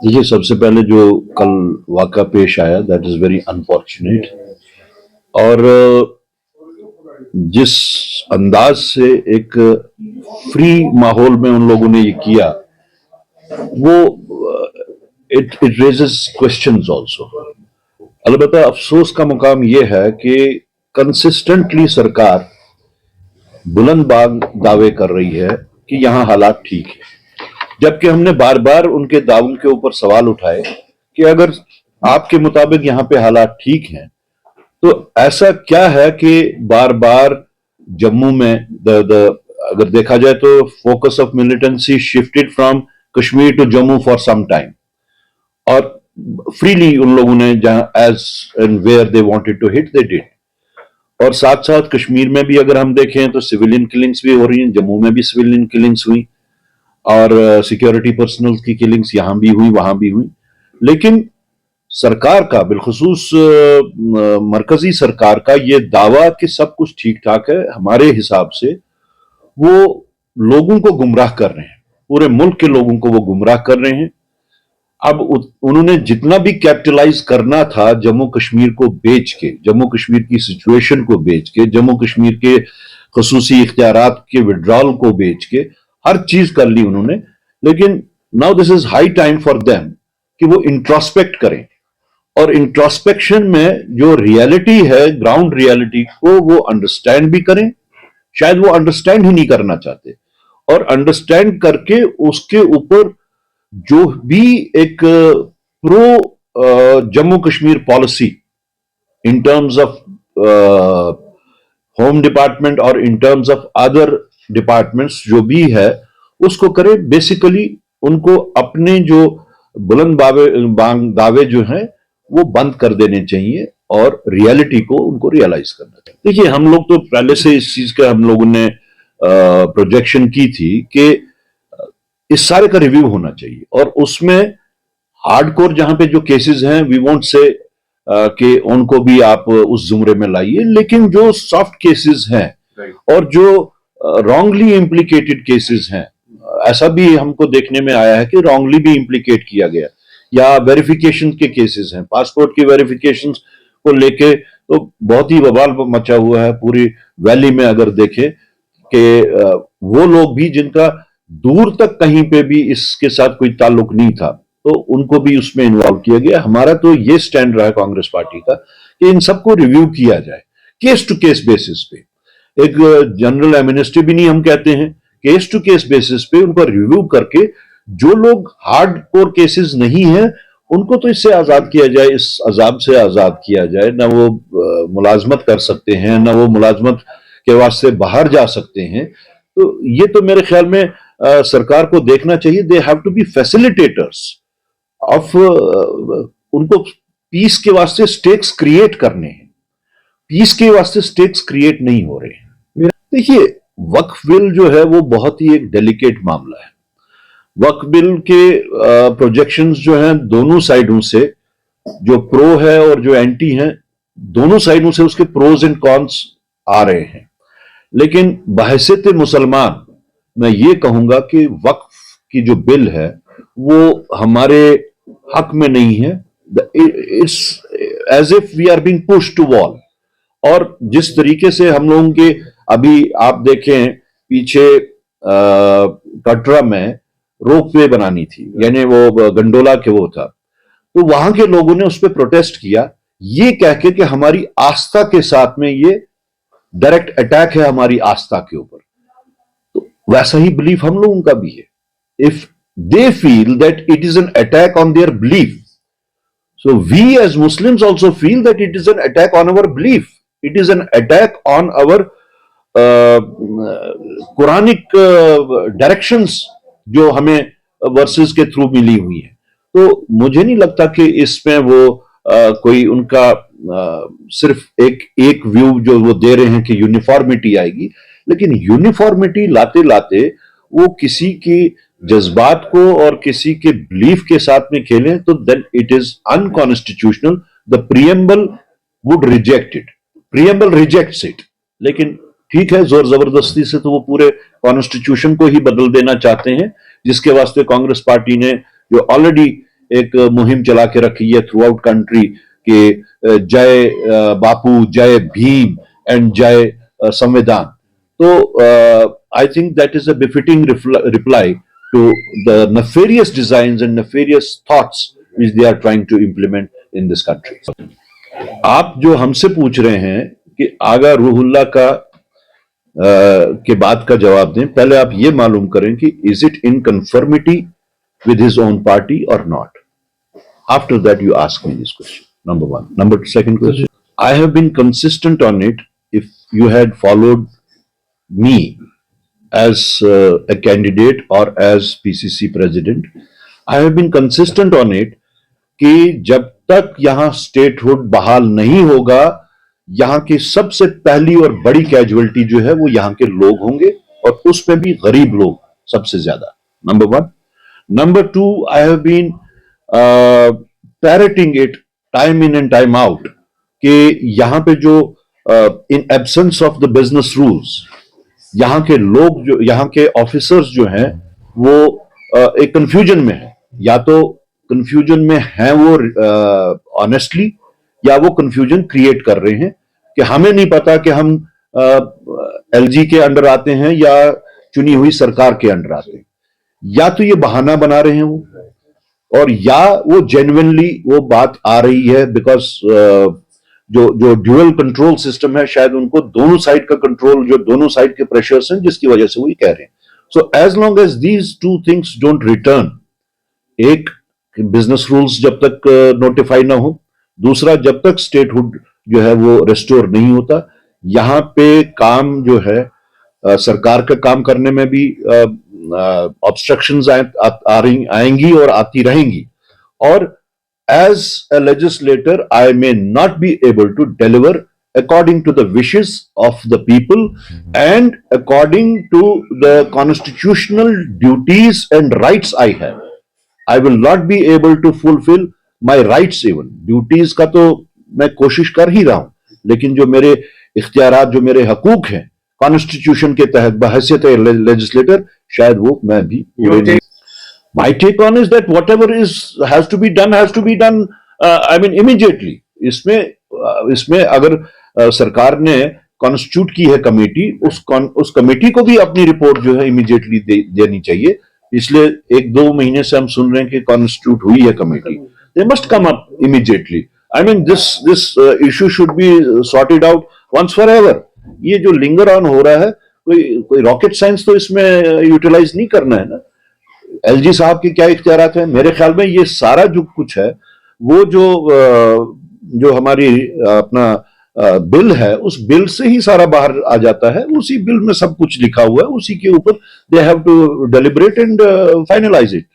देखिए, सबसे पहले जो कल वाक़ा पेश आया, दैट इज़ वेरी अनफॉर्च्यूनेट। और जिस अंदाज से एक फ्री माहौल में उन लोगों ने ये किया, वो it it raises questions also. अलबत्ता अफसोस का मुकाम ये है कि कंसिस्टेंटली सरकार बुलंदबाग दावे कर रही है कि यहाँ हालात ठीक है, जबकि हमने बार बार उनके दावों के ऊपर सवाल उठाए कि अगर आपके मुताबिक यहाँ पे हालात ठीक हैं, तो ऐसा क्या है कि बार बार जम्मू में द अगर देखा जाए तो focus of militancy shifted from Kashmir to Jammu for some time, और फ्रीली उन लोगों ने जहां as and where they wanted to hit they did. और साथ साथ कश्मीर में भी अगर हम देखें तो सिविलियन किलिंग्स भी हो रही हैं, जम्मू में भी सिविलियन किलिंग्स हुई, और सिक्योरिटी पर्सनल की किलिंग्स यहां भी हुई, वहां भी हुई। लेकिन सरकार का, बिलखुसूस मरकजी सरकार का ये दावा कि सब कुछ ठीक ठाक है, हमारे हिसाब से वो लोगों को गुमराह कर रहे हैं, पूरे मुल्क के लोगों को वो गुमराह कर रहे हैं। अब उन्होंने जितना भी कैपिटलाइज करना था जम्मू कश्मीर को बेच के, जम्मू कश्मीर की सिचुएशन को बेच के, जम्मू कश्मीर के खसूसी इख्तियारात के विड्रॉल को बेच के, हर चीज कर ली उन्होंने। लेकिन now this is high time for them कि वो इंट्रोस्पेक्ट करें, और इंट्रोस्पेक्शन में जो रियलिटी है, ग्राउंड रियलिटी को वो अंडरस्टैंड भी करें। शायद वो अंडरस्टैंड ही नहीं करना चाहते, और अंडरस्टैंड करके उसके ऊपर जो भी एक pro Jammu Kashmir policy in terms of home department और in terms of other departments जो भी है, उसको करें। बेसिकली उनको अपने जो बुलंद दावे जो हैं वो बंद कर देने चाहिए, और रियलिटी को उनको रियलाइज करना चाहिए। देखिए, हम लोग तो पहले से इस चीज का हम लोगों ने प्रोजेक्शन की थी कि इस सारे का रिव्यू होना चाहिए, और उसमें हार्डकोर जहां पे जो केसेस हैं, वी वोंट से कि उनको भी आप उस जुमरे में लाइए, लेकिन जो सॉफ्ट केसेस हैं और जो रॉन्गली इम्प्लीकेटेड केसेस हैं, ऐसा भी हमको देखने में आया है कि रॉन्गली भी इम्प्लीकेट किया गया, या वेरिफिकेशन के केसेस हैं, पासपोर्ट की वेरिफिकेशन को लेके तो बहुत ही बवाल मचा हुआ है पूरी वैली में। अगर देखें कि वो लोग भी जिनका दूर तक कहीं पे भी इसके साथ कोई ताल्लुक नहीं था, तो उनको भी उसमें इन्वॉल्व किया गया। हमारा तो ये स्टैंड रहा है कांग्रेस पार्टी का कि इन सबको रिव्यू किया जाए केस टू केस बेसिस पे। एक जनरल एमनेस्टी भी नहीं हम कहते हैं, केस टू केस बेसिस पे उनको रिव्यू करके जो लोग हार्ड कोर केसेस नहीं है उनको तो इससे आजाद किया जाए, इस अजाब से आजाद किया जाए। ना वो मुलाजमत कर सकते हैं, ना वो मुलाजमत के वास्ते बाहर जा सकते हैं। तो ये तो मेरे ख्याल में सरकार को देखना चाहिए। They have to be facilitators of, उनको पीस के वास्ते स्टेक्स क्रिएट करने हैं, पीस के वास्ते स्टेक्स क्रिएट नहीं हो रहे हैं। देखिए, वक्फ बिल जो है वो बहुत ही एक डेलिकेट मामला है। वक्फ बिल के प्रोजेक्शंस जो हैं दोनों साइडों से, जो प्रो है और जो एंटी हैं, दोनों साइडों से उसके प्रोज एंड कॉन्स आ रहे हैं। लेकिन बहैसियत मुसलमान मैं ये कहूंगा कि वक्फ की जो बिल है वो हमारे हक में नहीं है। It's as if we are being push to wall. और जिस तरीके से हम लोगों के अभी आप देखें पीछे कटरा में रोपवे बनानी थी, यानी वो गंडोला के वो था, तो वहां के लोगों ने उस पर प्रोटेस्ट किया, ये कह के कि हमारी आस्था के साथ में ये डायरेक्ट अटैक है हमारी आस्था के ऊपर। तो वैसा ही बिलीफ हम लोगों का भी है। If they feel that it is an attack on their belief, so we as Muslims also feel that it is an attack on our belief, it is an attack on our Quranic directions जो हमें versus के through मिली हुई है। तो मुझे नहीं लगता कि इसमें वो कोई उनका सिर्फ एक व्यू जो वो दे रहे हैं कि यूनिफॉर्मिटी आएगी, लेकिन यूनिफॉर्मिटी लाते लाते वो किसी की जज्बात को और किसी के बिलीफ के साथ में खेलें तो then it is unconstitutional. The preamble would reject it, preamble rejects it. लेकिन ठीक है, जोर जबरदस्ती से तो वो पूरे कॉन्स्टिट्यूशन को ही बदल देना चाहते हैं, जिसके वास्ते कांग्रेस पार्टी ने जो ऑलरेडी एक मुहिम चला के रखी है थ्रू आउट कंट्री कि जय बापू, जय भीम एंड जय संविधान। तो I think that is a befitting reply to the nefarious designs and nefarious thoughts which they are trying to implement in this country. आप जो हमसे पूछ रहे हैं कि आगा रूहुल्लाह का के बाद का जवाब दें, पहले आप ये मालूम करें कि is it in conformity with his own party or not. After that you ask me this question, number one. Second question, I have been consistent on it. If you had followed me as a candidate or as PCC president, I have been consistent on it कि जब तक यहां statehood बहाल नहीं होगा, यहां की सबसे पहली और बड़ी कैजुअलिटी जो है वो यहां के लोग होंगे, और उसमें भी गरीब लोग सबसे ज्यादा, number one. Number two, I have been parroting it time in and time out कि यहां पे जो in absence of the business rules, यहाँ के लोग जो, यहाँ के ऑफिसर्स जो हैं वो एक कंफ्यूजन में है, या तो कंफ्यूजन में हैं वो ऑनेस्टली, या वो कंफ्यूजन क्रिएट कर रहे हैं कि हमें नहीं पता कि हम एलजी के अंडर आते हैं या चुनी हुई सरकार के अंडर आते हैं, या तो ये बहाना बना रहे हैं वो, और या वो जेन्युइनली वो बात आ रही है बिकॉज जो ड्यूअल कंट्रोल सिस्टम है, शायद उनको दोनों साइड का कंट्रोल, जो दोनों साइड के प्रेशर्स हैं, जिसकी वजह से वो ये कह रहे हैं. So as long as these two things don't return, एक बिजनेस रूल्स जब तक नोटिफाई ना हो, दूसरा जब तक स्टेटहुड जो है वो रिस्टोर नहीं होता, यहां पे काम जो है सरकार का काम करने में भी ऑब्स्ट्रक्शंस आएंगी और आती रहेंगी, और as a legislator, I may not be able to deliver according to the wishes of the people and according to the constitutional duties and rights I have. I will not be able to fulfill my rights even. Duties का तो मैं कोशिश कर ही रहा हूं, लेकिन जो मेरे इख्तियारात, जो मेरे हकूक हैं कॉन्स्टिट्यूशन के तहत बहैसियत लेजिस्लेटर, शायद वो मैं भी पूरे नहीं. My take on is that whatever has to be done I mean immediately. इसमें अगर सरकार ने कॉन्स्टिट्यूट की है कमेटी, उस कमेटी को भी अपनी रिपोर्ट जो है इमीडिएटली देनी चाहिए. इसलिए 1-2 महीने से हम सुन रहे हैं कि कॉन्स्टिट्यूट हुई है committee. They must come up immediately. I mean this issue should be sorted out once forever. ये जो लिंगर ऑन हो रहा है, कोई रॉकेट साइंस तो इसमें यूटिलाइज नहीं करना है ना. एलजी साहब के क्या इख्तियारात हैं? मेरे ख्याल में ये सारा जो कुछ है वो जो हमारी अपना बिल है, उस बिल से ही सारा बाहर आ जाता है. उसी बिल में सब कुछ लिखा हुआ है, उसी के ऊपर they have to deliberate and finalise it.